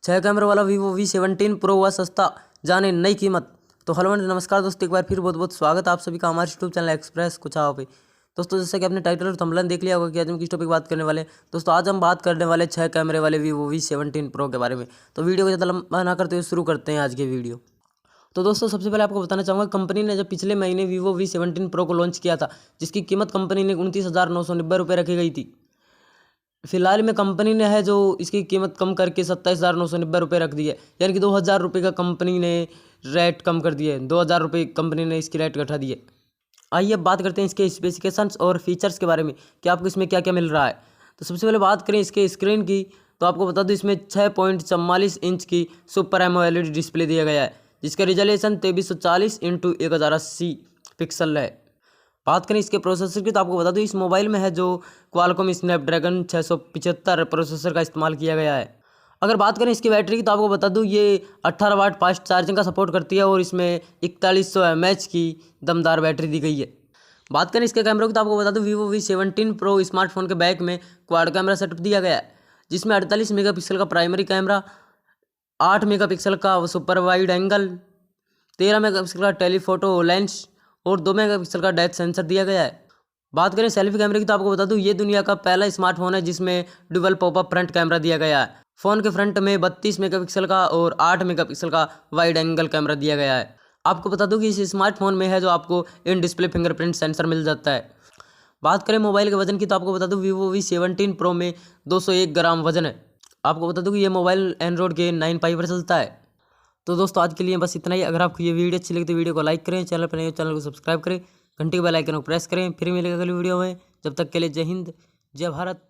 6 कैमरे वाला Vivo V17 pro हुआ सस्ता, जाने नई कीमत। तो हेलो एंड नमस्कार दोस्तों, एक बार फिर बहुत बहुत स्वागत है आप सभी का हमारे यूट्यूब चैनल एक्सप्रेस कुछ पे। दोस्तों जैसे कि आपने टाइटल और थंबनेल देख लिया होगा कि आज हम किस टॉपिक बात करने वाले हैं। दोस्तों आज हम बात करने वाले 6 कैमरे वाले वीवो V17 प्रो के बारे में। तो वीडियो को ज़्यादा लंबा ना करते हुए शुरू करते हैं आज की वीडियो। तो दोस्तों सबसे पहले आपको बताना चाहूँगा, कंपनी ने जब पिछले महीने वीवो V17 प्रो को लॉन्च किया था, जिसकी कीमत कंपनी ने 29,990 रुपये रखी गई थी। फिलहाल में कंपनी ने है जो इसकी कीमत कम करके 27,990 रुपये रख दी है, यानी कि 2,000 रुपये का कंपनी ने रेट कम कर दिए, 2,000 रुपये कंपनी ने इसकी रेट घटा दी है। आइए अब बात करते हैं इसके स्पेसिफिकेशंस और फीचर्स के बारे में कि आपको इसमें क्या क्या मिल रहा है। तो सबसे पहले बात करें इसके स्क्रीन की, तो आपको बता दूं इसमें 6.44 इंच की सुपर एमोलेड डिस्प्ले दिया गया है, जिसका रिजोल्यूशन 2340x1080 पिक्सल है। बात करें इसके प्रोसेसर की, तो आपको बता दूं इस मोबाइल में है जो क्वालकॉम स्नैपड्रैगन 675 प्रोसेसर का इस्तेमाल किया गया है। अगर बात करें इसकी बैटरी की, तो आपको बता दूं ये 18 वाट फास्ट चार्जिंग का सपोर्ट करती है और इसमें 4100 mAh की दमदार बैटरी दी गई है। बात करें इसके कैमरों की, तो आपको बता दूं वीवो V17 प्रो स्मार्टफोन के बैक में क्वाड कैमरा सेटअप दिया गया है, जिसमें 48 मेगापिक्सल का प्राइमरी कैमरा, 8 मेगापिक्सल का सुपर वाइड एंगल, 13 मेगापिक्सल का टेलीफोटो लेंस और 2 मेगापिक्सल का डेप्थ सेंसर दिया गया है। बात करें सेल्फी कैमरे की, तो आपको बता दूं ये दुनिया का पहला स्मार्टफोन है जिसमें डुअल पॉपअप फ्रंट कैमरा दिया गया है। फ़ोन के फ्रंट में 32 मेगापिक्सल का और 8 मेगापिक्सल का वाइड एंगल कैमरा दिया गया है। आपको बता दूं कि इस स्मार्टफोन में है जो आपको इन डिस्प्ले फिंगरप्रिंट सेंसर मिल जाता है। बात करें मोबाइल के वजन की, तो आपको बता दूं वीवो V17 प्रो में 201 ग्राम वजन है। आपको बता दूं कि ये मोबाइल एंड्रॉइड के 9 पर चलता है। तो दोस्तों आज के लिए बस इतना ही। अगर आपको ये वीडियो अच्छी लगी तो वीडियो को लाइक करें, चैनल पर नए हो चैनल को सब्सक्राइब करें, घंटी के बेल आइकन को प्रेस करें। फिर मिलेगा अगली वीडियो में, जब तक के लिए जय हिंद, जय भारत,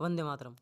वंदे मातरम।